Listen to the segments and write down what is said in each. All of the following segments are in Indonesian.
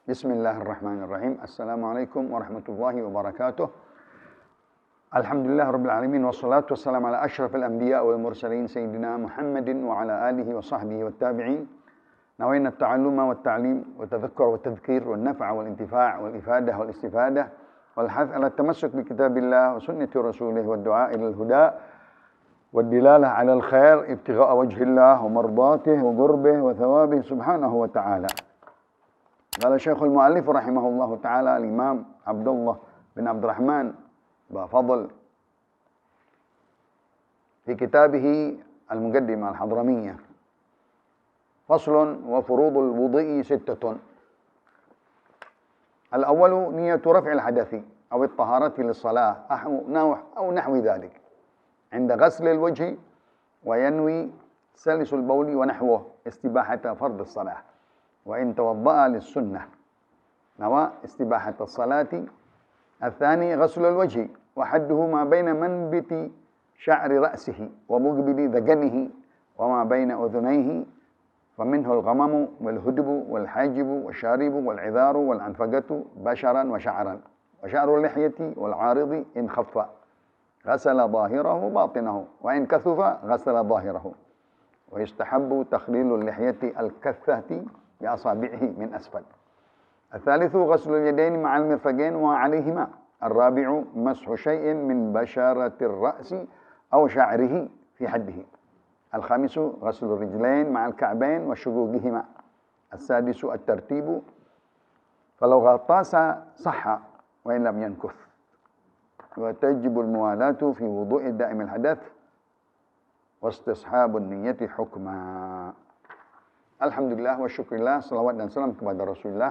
Bismillahirrahmanirrahim. Assalamualaikum warahmatullahi wabarakatuh. Alhamdulillah rabbil alamin wassalatu wassalamu ala asyrafil anbiya wal mursalin sayyidina Muhammadin wa ala alihi wa sahbihi wat tabi'in. Nawayna at-ta'alluma wat ta'lim wa tadhakkur wa tadhkir wal naf'a wal intifa' wal ifadah wal istifadah wal hath ala tamassuk bi kitabillah wa sunnati rasulih wad du'a ila al-huda wad dilalah ala al-khair ibtigha'a wajhillah wa mardatihi wa qurbih wa thawabihi subhanahu wa ta'ala. Qala Syekhul Mu'allif rahimahullahu ta'ala al-Imam Abdullah bin Abdurrahman Bafadl fi kitabih al-Muqaddimah al-Hadramiyah faslun wa furudul wudu'i sittatun. Al-awwalu niyatu raf'il hadathi aw at-taharati lis-salah aw nahwi dhalik 'inda ghasl al-wajhi wa yanwi salis al-bawli wa nahwuhu istibahata fard as-salah. وإن توضأ للسنة نوى استباحة الصلاة. الثاني غسل الوجه وحده ما بين منبت شعر رأسه ومقبل ذقنه وما بين أذنيه فمنه الغمم والهدب والحاجب والشارب والعذار والعنفقة بشرا وشعرا وشعر اللحية والعارض إن خف غسل ظاهره باطنه وإن كثف غسل ظاهره. ويستحب تخليل اللحية الكثة بأصابعه من أسفل. الثالث غسل اليدين مع المرفقين وعليهما. الرابع مسح شيء من بشرة الرأس أو شعره في حده. الخامس غسل الرجلين مع الكعبين وشقوقهما. السادس الترتيب فلو غطاس صح وإن لم ينكث. وتجب الموالاة في وضوء الدائم الحدث واستصحاب النية حكما. Alhamdulillah wa syukurillah, salawat dan salam kepada Rasulullah.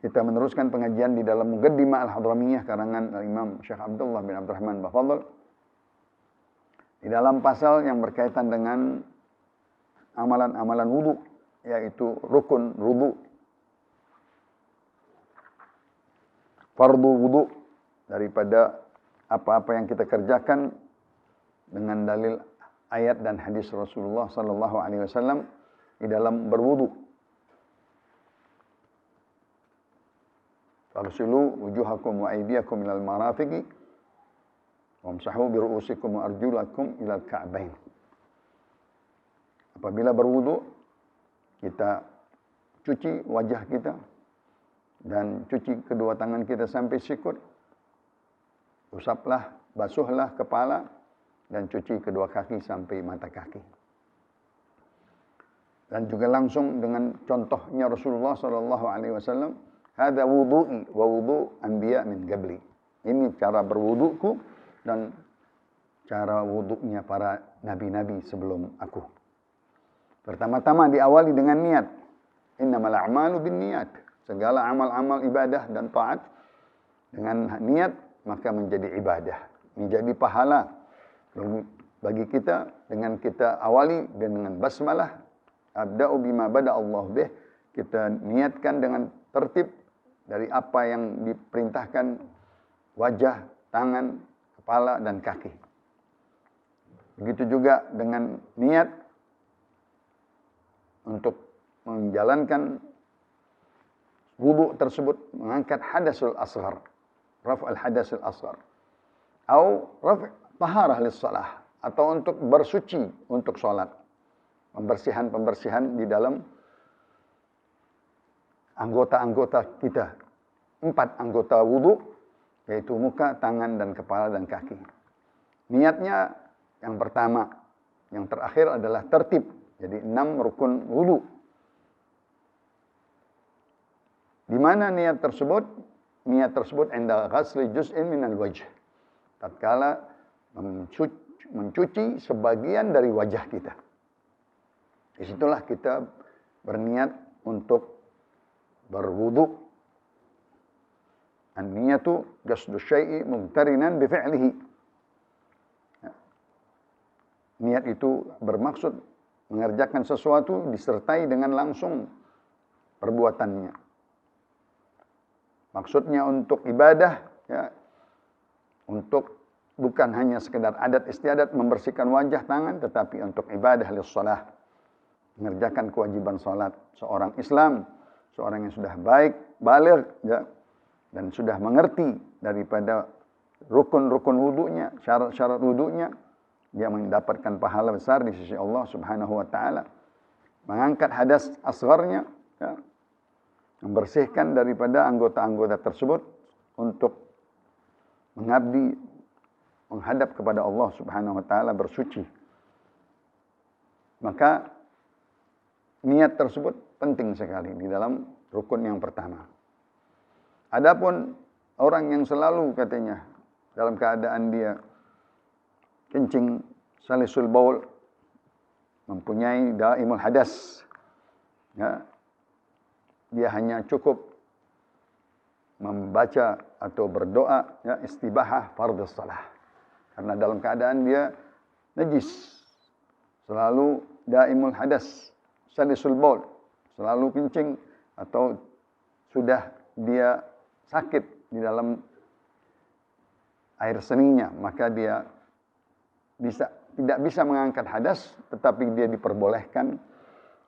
Kita meneruskan pengajian di dalam Muqaddimah al-Hadramiyah karangan Imam Syekh Abdullah bin Abdurrahman Bafadl. Di dalam pasal yang berkaitan dengan amalan-amalan wudu, yaitu rukun wudu, fardu wudu, daripada apa-apa yang kita kerjakan dengan dalil ayat dan hadis Rasulullah sallallahu alaihi wasallam di dalam berwudu. Faghsilu wujuhakum wa aydiyakum ilal marafiqi wamsahu bi ru'usikum wa arjulakum ilal ka'bain. Apabila berwudu, kita cuci wajah kita dan cuci kedua tangan kita sampai sikut. Usaplah, basuhlah kepala dan cuci kedua kaki sampai mata kaki. Dan juga langsung dengan contohnya Rasulullah sallallahu alaihi wasallam, "Hadza wudu'i wa wudu' anbiya min qabli." Ini cara berwuduku dan cara wudunya para nabi-nabi sebelum aku. Pertama-tama diawali dengan niat. Innamal a'malu binniyat. Segala amal-amal ibadah dan taat dengan niat maka menjadi ibadah, menjadi pahala bagi kita dengan kita awali dengan basmalah, abda'u bima bada Allah bih, kita niatkan dengan tertib dari apa yang diperintahkan, wajah, tangan, kepala dan kaki. Begitu juga dengan niat untuk menjalankan wudu tersebut, mengangkat hadasul asghar, raf'al hadasul asghar, atau raf' taharah lis-salah, atau untuk bersuci untuk sholat. Pembersihan-pembersihan di dalam anggota-anggota kita. 4 anggota wudu, yaitu muka, tangan, dan kepala, dan kaki. Niatnya yang pertama, yang terakhir adalah tertib. Jadi 6 rukun wudu. Di mana niat tersebut? Niat tersebut inda ghasli juz'in minal wajh. Tatkala mencuci sebagian dari wajah kita. Disitulah kita berniat untuk berwudu. An-niyatu qasdu syai'i muqtarinan bi fi'lihi. Niat itu bermaksud mengerjakan sesuatu disertai dengan langsung perbuatannya. Maksudnya untuk ibadah, ya, untuk bukan hanya sekedar adat istiadat membersihkan wajah tangan, tetapi untuk ibadah lis-shalah, mengerjakan kewajiban salat. Seorang Islam seorang yang sudah baik, baligh, ya, dan sudah mengerti daripada rukun-rukun wudunya, syarat-syarat wudunya, dia mendapatkan pahala besar di sisi Allah Subhanahu wa taala. Mengangkat hadas asgharnya, ya, membersihkan daripada anggota-anggota tersebut untuk mengabdi, menghadap kepada Allah Subhanahu wa taala, bersuci. Maka niat tersebut penting sekali di dalam rukun yang pertama. Adapun orang yang selalu katanya dalam keadaan dia kencing, salisul baul, mempunyai daimul hadas, ya, dia hanya cukup membaca atau berdoa, ya, istibahah fardhus salah. Karena dalam keadaan dia najis, selalu daimul hadas, salisul baul, selalu kencing, atau sudah dia sakit di dalam air seninya, maka dia tidak bisa mengangkat hadas, tetapi dia diperbolehkan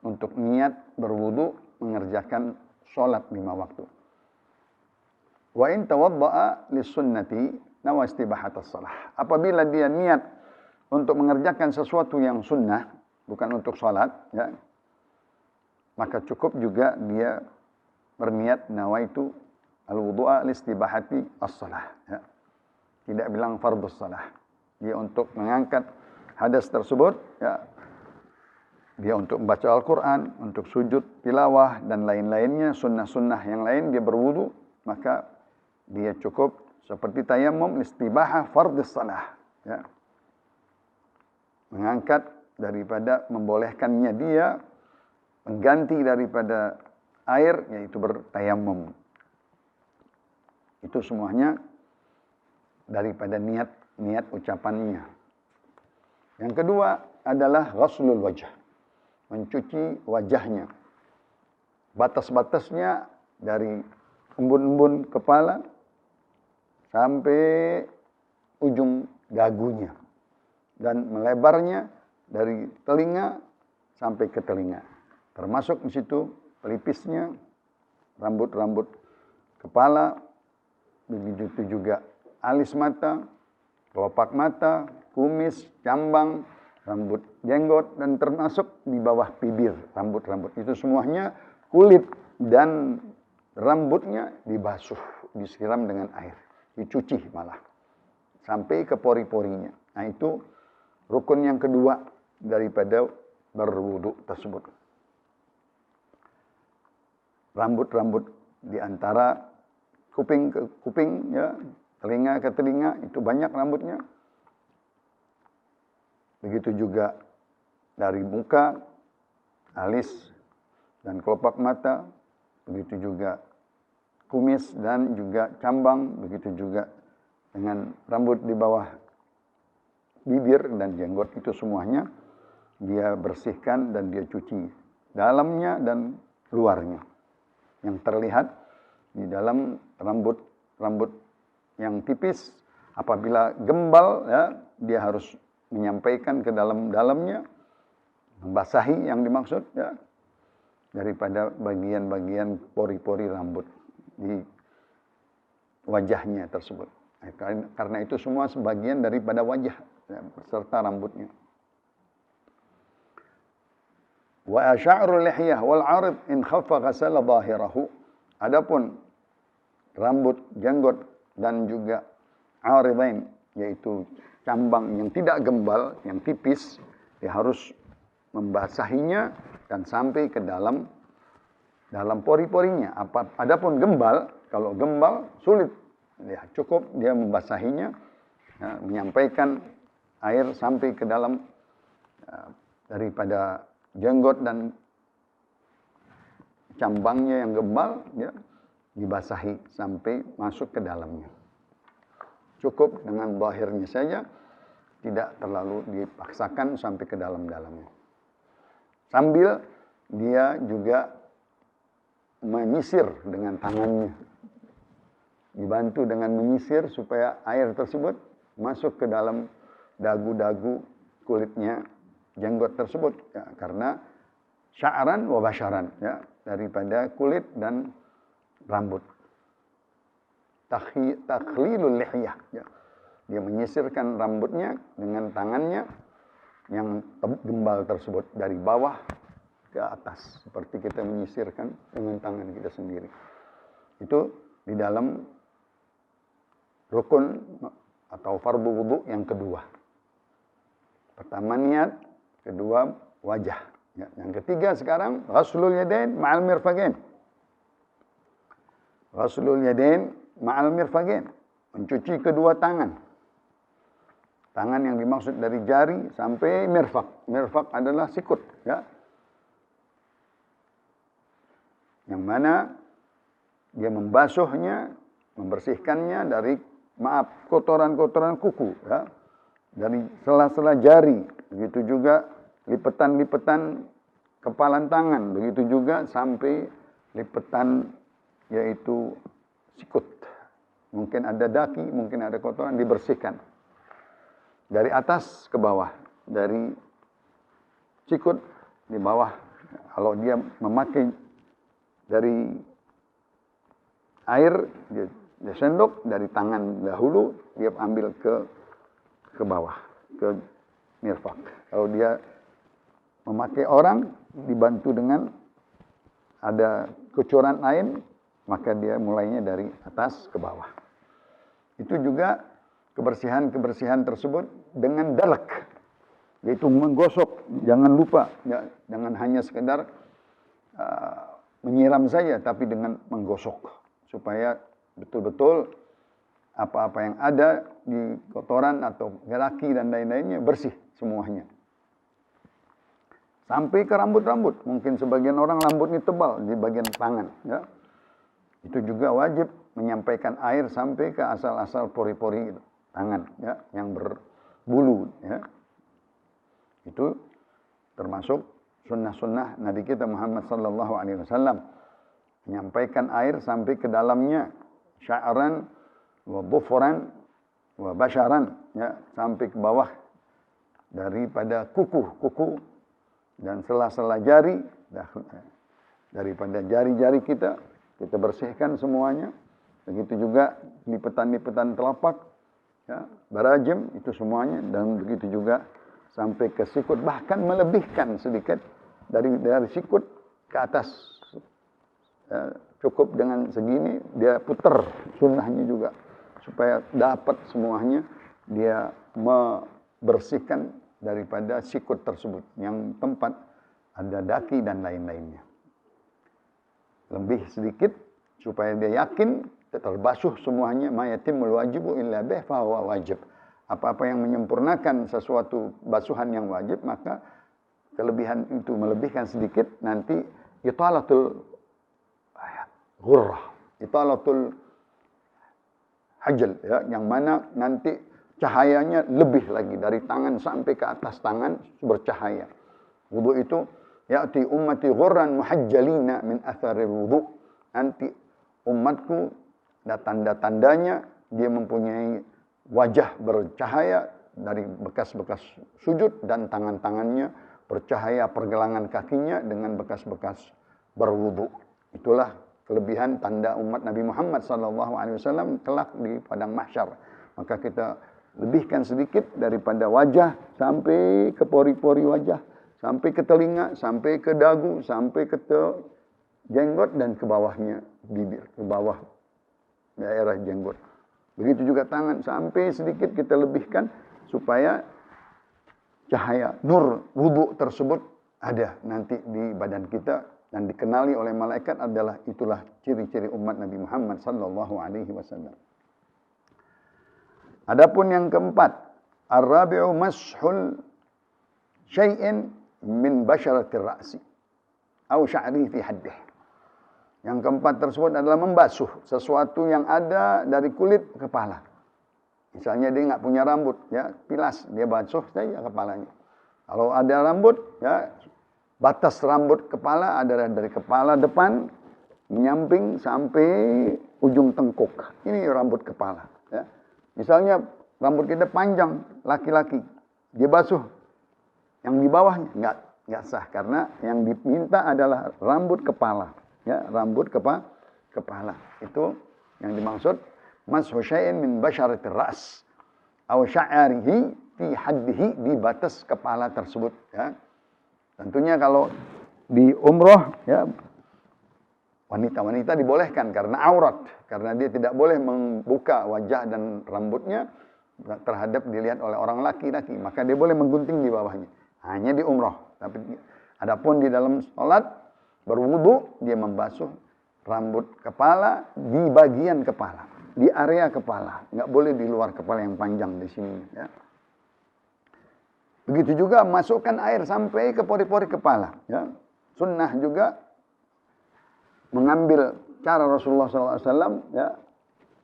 untuk niat berwudu mengerjakan sholat 5 waktu. Wa in tawadda'a lis-sunnati nawa istibahatas shalah. Apabila dia niat untuk mengerjakan sesuatu yang sunnah, bukan untuk sholat, ya, maka cukup juga dia berniat nawaitu al-wudu'a li-istibahati as-shalah, ya. Tidak bilang fardhus shalah. Dia untuk mengangkat hadas tersebut, ya, dia untuk membaca Al-Quran, untuk sujud, tilawah, dan lain-lainnya, sunnah-sunnah yang lain, dia berwudu, maka dia cukup seperti tayammum istibahah fardhus salah, ya. Mengangkat daripada membolehkannya dia mengganti daripada air, yaitu bertayammum. Itu semuanya daripada niat ucapannya. Yang kedua adalah ghuslul wajh, mencuci wajahnya. Batas-batasnya dari embun-embun kepala sampai ujung dagunya, dan melebarnya dari telinga sampai ke telinga. Termasuk di situ pelipisnya, rambut-rambut kepala, begitu juga alis mata, kelopak mata, kumis, cambang, rambut jenggot, dan termasuk di bawah bibir, rambut-rambut. Itu semuanya kulit dan rambutnya dibasuh, disiram dengan air, dicuci malah, sampai ke pori-porinya. Nah, itu rukun yang kedua daripada berwudu tersebut. Rambut-rambut di antara kuping ke kuping, ya, telinga ke telinga, itu banyak rambutnya. Begitu juga dari muka, alis, dan kelopak mata. Begitu juga kumis dan juga cambang. Begitu juga dengan rambut di bawah bibir dan jenggot. Itu semuanya dia bersihkan dan dia cuci, dalamnya dan luarnya. Yang terlihat di dalam rambut yang tipis, apabila gembal, ya, dia harus menyampaikan ke dalamnya, membasahi yang dimaksud, ya, daripada bagian-bagian pori-pori rambut di wajahnya tersebut. Karena itu semua sebagian daripada wajah, ya, beserta rambutnya. Wa asy'arul lihyah wal 'arid in khaffa ghasala dhahirahu. Adapun rambut, jenggot, dan juga 'aridain, yaitu cambang yang tidak gembal, yang tipis, dia harus membasahinya dan sampai ke dalam pori-porinya. Adapun gembal, kalau gembal sulit, ya, cukup dia membasahinya, ya, menyampaikan air sampai ke dalam, daripada jenggot dan cambangnya yang gembal, ya, dibasahi sampai masuk ke dalamnya. Cukup dengan zahirnya saja, tidak terlalu dipaksakan sampai ke dalam-dalamnya. Sambil dia juga menyisir dengan tangannya. Dibantu dengan menyisir supaya air tersebut masuk ke dalam dagu-dagu kulitnya jenggot tersebut, ya, karena sya'ran wa basyaran, ya, daripada kulit dan rambut. Takhlilul lihyah, ya. Dia menyisirkan rambutnya dengan tangannya yang gembal tersebut dari bawah ke atas, seperti kita menyisirkan dengan tangan kita sendiri. Itu di dalam rukun atau fardu wudu yang kedua. Pertama niat, kedua wajah. Ya, yang ketiga sekarang ghaslul yadain ma'al mirfaqain. Ghaslul yadain ma'al mirfaqain, mencuci kedua tangan. Tangan yang dimaksud dari jari sampai mirfaq. Mirfaq adalah sikut, ya. Yang mana dia membasuhnya, membersihkannya dari kotoran-kotoran kuku, ya. Dari sela-sela jari, begitu juga lipetan-lipetan kepalan tangan, begitu juga sampai lipetan yaitu sikut. Mungkin ada daki, mungkin ada kotoran, dibersihkan. Dari atas ke bawah, dari sikut di bawah. Kalau dia memakai dari air, dia sendok dari tangan dahulu, dia ambil ke bawah, ke mirfaq. Kalau dia memakai orang, dibantu dengan ada kucuran air, maka dia mulainya dari atas ke bawah. Itu juga kebersihan-kebersihan tersebut dengan dalak, yaitu menggosok. Jangan lupa, ya, jangan hanya sekedar menyiram saja, tapi dengan menggosok supaya betul-betul apa-apa yang ada di kotoran atau daki dan lain-lainnya bersih semuanya. Sampai ke rambut-rambut. Mungkin sebagian orang rambutnya tebal di bagian tangan, ya. Itu juga wajib menyampaikan air sampai ke asal-asal pori-pori tangan, ya, yang berbulu, ya. Itu termasuk sunnah-sunnah Nabi kita Muhammad sallallahu alaihi wasallam, menyampaikan air sampai ke dalamnya, sya'ran wa dhufran wa basyaran, ya, sampai ke bawah daripada kuku dan sela-sela jari, daripada jari-jari kita bersihkan semuanya. Begitu juga lipetan-lipetan telapak, ya, barajim, itu semuanya, dan begitu juga sampai ke sikut, bahkan melebihkan sedikit dari sikut ke atas. Ya, cukup dengan segini, dia putar sunnahnya juga supaya dapat semuanya, dia membersihkan daripada sikut tersebut yang tempat ada daki dan lain-lainnya. Lebih sedikit supaya dia yakin terbasuh semuanya. Ma yatimul wajibu illa bih fa huwa wajib. Apa-apa yang menyempurnakan sesuatu basuhan yang wajib, maka kelebihan itu melebihkan sedikit, nanti italatul ghurrah, italatul hajl, ya, yang mana nanti cahayanya lebih lagi dari tangan sampai ke atas tangan bercahaya. Wudu itu ya'ti ummati ghurran muhajjalina min atharil wudu. Nanti umatku, tanda-tandanya dia mempunyai wajah bercahaya dari bekas-bekas sujud, dan tangan-tangannya bercahaya, pergelangan kakinya dengan bekas-bekas berwudu. Itulah kelebihan tanda umat Nabi Muhammad SAW kelak di padang mahsyar. Maka kita lebihkan sedikit daripada wajah sampai ke pori-pori wajah, sampai ke telinga, sampai ke dagu, sampai ke jenggot, dan ke bawahnya bibir, ke bawah daerah jenggot. Begitu juga tangan, sampai sedikit kita lebihkan supaya cahaya nur wudu tersebut ada nanti di badan kita dan dikenali oleh malaikat. Itulah ciri-ciri umat Nabi Muhammad sallallahu alaihi wasallam. Adapun yang keempat, ar-rabi'u mashul syai'in min basyaratir ra'si au sya'ri fi haddih. Yang keempat tersebut adalah membasuh sesuatu yang ada dari kulit kepala. Misalnya dia nggak punya rambut, ya, pilas, dia basuh saja kepalanya. Kalau ada rambut, ya, batas rambut kepala adalah dari kepala depan menyamping sampai ujung tengkuk. Ini rambut kepala, ya. Misalnya rambut kita panjang, laki-laki, dia basuh yang di bawahnya, nggak sah karena yang diminta adalah rambut kepala, ya, rambut kepala. Itu yang dimaksud mashu syai'in min basyaratir ras aw sya'rihi fi haddihi, di batas kepala tersebut, ya. Tentunya kalau di umroh, ya, wanita-wanita dibolehkan karena aurat, karena dia tidak boleh membuka wajah dan rambutnya terhadap dilihat oleh orang laki-laki, maka dia boleh menggunting di bawahnya. Hanya di umroh. Tapi adapun di dalam sholat berwudu, dia membasuh rambut kepala di bagian kepala, di area kepala, nggak boleh di luar kepala yang panjang di sini, ya. Begitu juga masukkan air sampai ke pori-pori kepala, ya. Sunnah juga mengambil cara Rasulullah SAW, ya,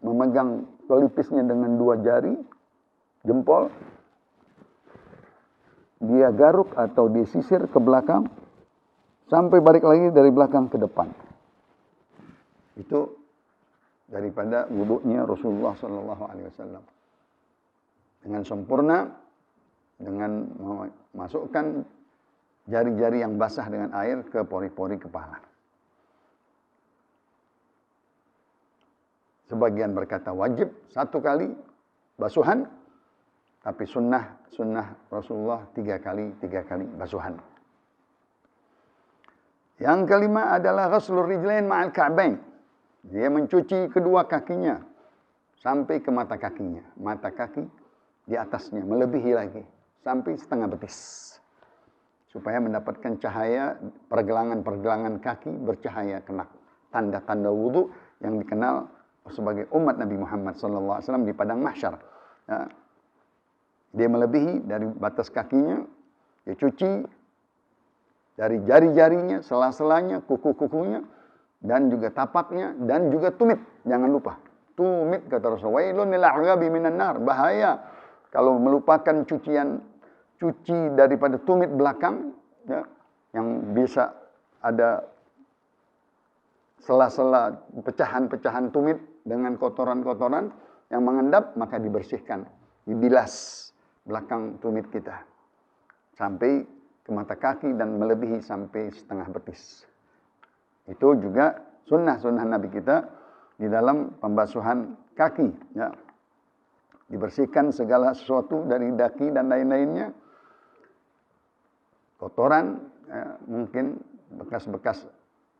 memegang pelipisnya dengan 2 jari jempol, dia garuk atau disisir ke belakang sampai balik lagi dari belakang ke depan. Itu daripada wudunya Rasulullah SAW dengan sempurna, dengan memasukkan jari-jari yang basah dengan air ke pori-pori kepala. Sebagian berkata wajib 1 kali basuhan, tapi sunnah Rasulullah 3 kali basuhan. Yang kelima adalah ghuslur rijlain ma'al ka'bain. Dia mencuci kedua kakinya sampai ke mata kakinya. Mata kaki di atasnya, melebihi lagi sampai setengah betis. Supaya mendapatkan cahaya, pergelangan-pergelangan kaki bercahaya, kena tanda-tanda wudu yang dikenal sebagai umat Nabi Muhammad SAW di padang mahsyar. Ya. Dia melebihi dari batas kakinya, dia cuci dari jari-jarinya, sela-selanya, kuku-kukunya, dan juga tapaknya, dan juga tumit. Jangan lupa, tumit kata Rasulullah. Wailun lil a'qabi minan nar. Bahaya kalau melupakan cuci daripada tumit belakang, ya, yang bisa ada sela-sela pecahan-pecahan tumit dengan kotoran-kotoran yang mengendap, maka dibersihkan, dibilas belakang tumit kita sampai ke mata kaki dan melebihi sampai setengah betis. Itu juga sunnah Nabi kita di dalam pembasuhan kaki, ya. Dibersihkan segala sesuatu dari daki dan lain-lainnya, kotoran, ya, mungkin bekas-bekas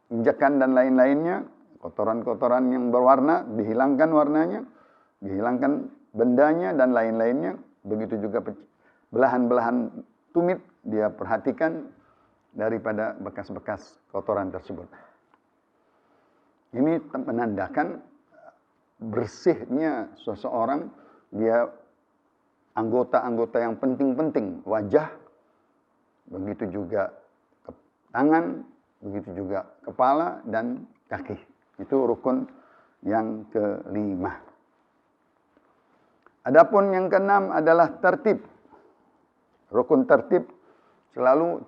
injakan dan lain-lainnya, kotoran-kotoran yang berwarna, dihilangkan warnanya, dihilangkan bendanya dan lain-lainnya. Begitu juga belahan-belahan tumit, dia perhatikan daripada bekas-bekas kotoran tersebut. Ini menandakan bersihnya seseorang, dia anggota-anggota yang penting-penting, wajah, begitu juga tangan, begitu juga kepala dan kaki. Itu rukun yang kelima. Adapun yang keenam adalah tertib. Rukun tertib selalu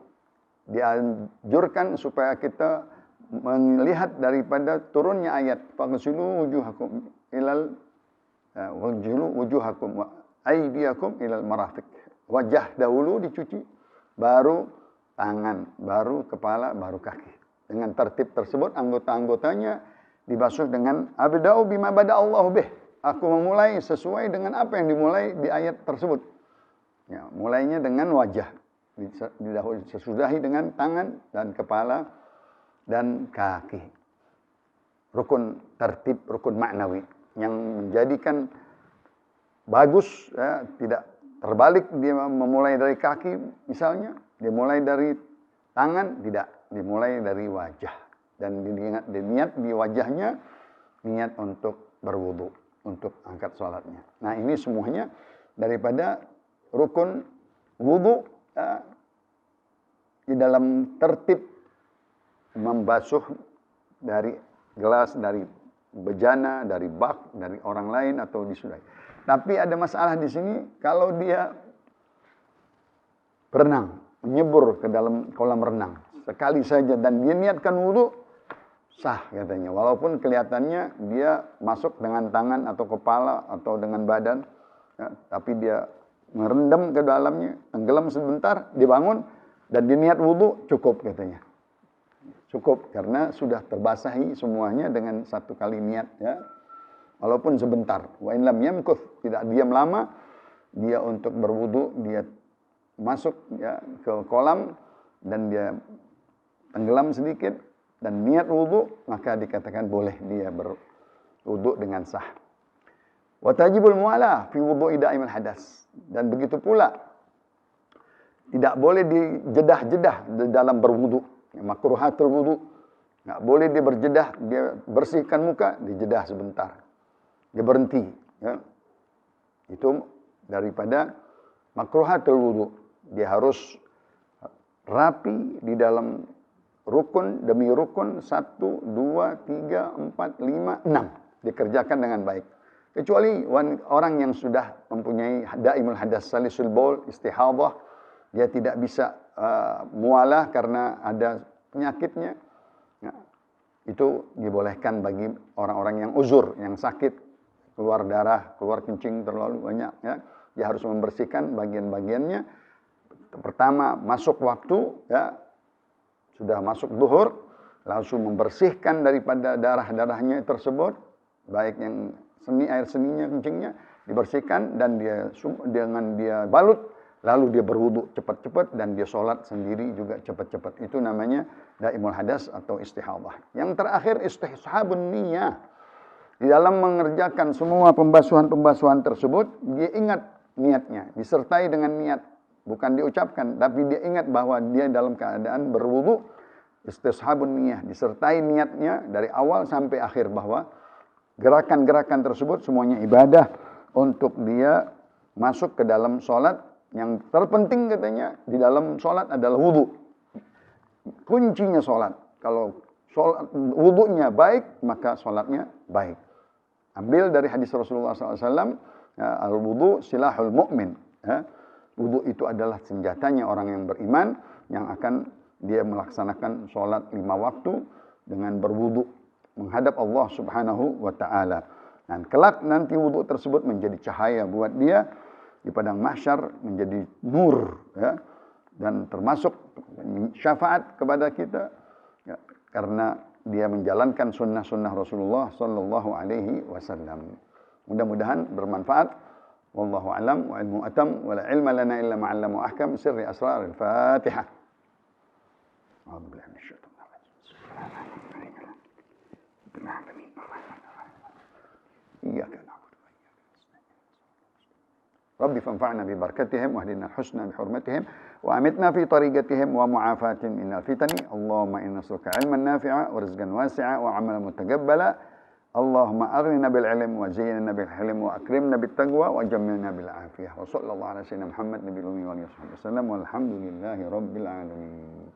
dianjurkan supaya kita melihat daripada turunnya ayat faghsilu wujuhakum wa aydiyakum ilal marafiq. Wajah dahulu dicuci, baru tangan, baru kepala, baru kaki. Dengan tertib tersebut anggota-anggotanya dibasuh dengan abda'u bima bada'allahu bih. Aku memulai sesuai dengan apa yang dimulai di ayat tersebut. Ya, mulainya dengan wajah, sesudahi dengan tangan dan kepala dan kaki. Rukun tertib, rukun maknawi yang menjadikan bagus, ya, tidak terbalik dia memulai dari kaki misalnya, dia mulai dari tangan, tidak, dimulai dari wajah dan diniat di wajahnya, niat untuk berwudu, untuk angkat sholatnya. Nah, ini semuanya daripada rukun wudu, ya, di dalam tertib membasuh dari gelas, dari bejana, dari bak, dari orang lain atau disudahi. Tapi ada masalah di sini, kalau dia berenang, menyebur ke dalam kolam renang sekali saja dan dia niatkan wudu, sah katanya. Walaupun kelihatannya dia masuk dengan tangan atau kepala atau dengan badan, ya, tapi dia merendam ke dalamnya, tenggelam sebentar, dibangun, Dan dia niat wudu cukup katanya. Cukup karena sudah terbasahi semuanya dengan satu kali niat ya. Walaupun sebentar. Wa in lam yamkuth, tidak diam lama dia untuk berwudu, dia masuk ya ke kolam dan dia tenggelam sedikit dan niat wudu, maka dikatakan boleh dia berwudu dengan sah. Wa tajibul muwalah fi wudu'i da'imil hadas. Dan begitu pula tidak boleh dijedah-jedah dalam berwudu. Makruhatul wudu. Enggak boleh dia berjedah, dia bersihkan muka, dijedah sebentar. Dia berhenti, ya. Itu daripada makruhatul wudu. Dia harus rapi di dalam rukun demi rukun 1, 2, 3, 4, 5, 6 dikerjakan dengan baik. Kecuali orang yang sudah mempunyai daimul hadas salisul baul, istihadhah, dia tidak bisa mualah karena ada penyakitnya. Nah, itu dibolehkan bagi orang-orang yang uzur, yang sakit, keluar darah, keluar kencing terlalu banyak. Ya. Dia harus membersihkan bagian-bagiannya. Pertama, masuk waktu, ya, sudah masuk zuhur, langsung membersihkan daripada darah-darahnya tersebut, baik yang air seninya, kencingnya, dibersihkan dan dengan dia balut, lalu dia berwudu cepat-cepat dan dia sholat sendiri juga cepat-cepat. Itu namanya daimul hadas atau istihadhah. Yang terakhir istishabun niyah. Di dalam mengerjakan semua pembasuhan-pembasuhan tersebut, dia ingat niatnya, disertai dengan niat. Bukan diucapkan, tapi dia ingat bahwa dia dalam keadaan berwudu, istishabun niyah, disertai niatnya dari awal sampai akhir bahwa gerakan-gerakan tersebut semuanya ibadah untuk dia masuk ke dalam sholat. Yang terpenting katanya di dalam sholat adalah wudu. Kuncinya sholat. Kalau sholat, wudunya baik, maka sholatnya baik. Ambil dari hadis Rasulullah SAW, ya, al-wudu silahul mu'min. Ya. Wudu itu adalah senjatanya orang yang beriman, yang akan dia melaksanakan sholat 5 waktu dengan berwudu menghadap Allah Subhanahu wa ta'ala. Dan kelak nanti wudu tersebut menjadi cahaya buat dia di padang mahsyar, menjadi nur, ya, dan termasuk syafaat kepada kita, ya, karena dia menjalankan sunnah-sunnah Rasulullah Sallallahu Alaihi Wasallam. Mudah-mudahan bermanfaat. Wallahu a'lam wa ilmu atam wa la ilma lana illa ma 'allama ahkam sirri asrar al-Fatihah. A'udzu billahi minasyaitonir rajim. Iyyaka na'budu wa iyyaka nasta'in. Rabbi fanfa'na bi barakatihim wa hdina al-husna bi hurmatihim wa amitna fi tariqatihim wa mu'afatin minal fitani. Allahumma inna nas'aluka 'ilman nafi'a wa rizqan wasi'a wa 'amalan mutaqabbala. Allahumma aghnina bil 'ilm wa zayyinna bil hilm wa akrimna bit taqwa wa jammilna bil 'afiyah. Wa sallallahu ala sayyidina Muhammad nabiyil ummi wa alihi wasallam walhamdulillahi rabbil alamin.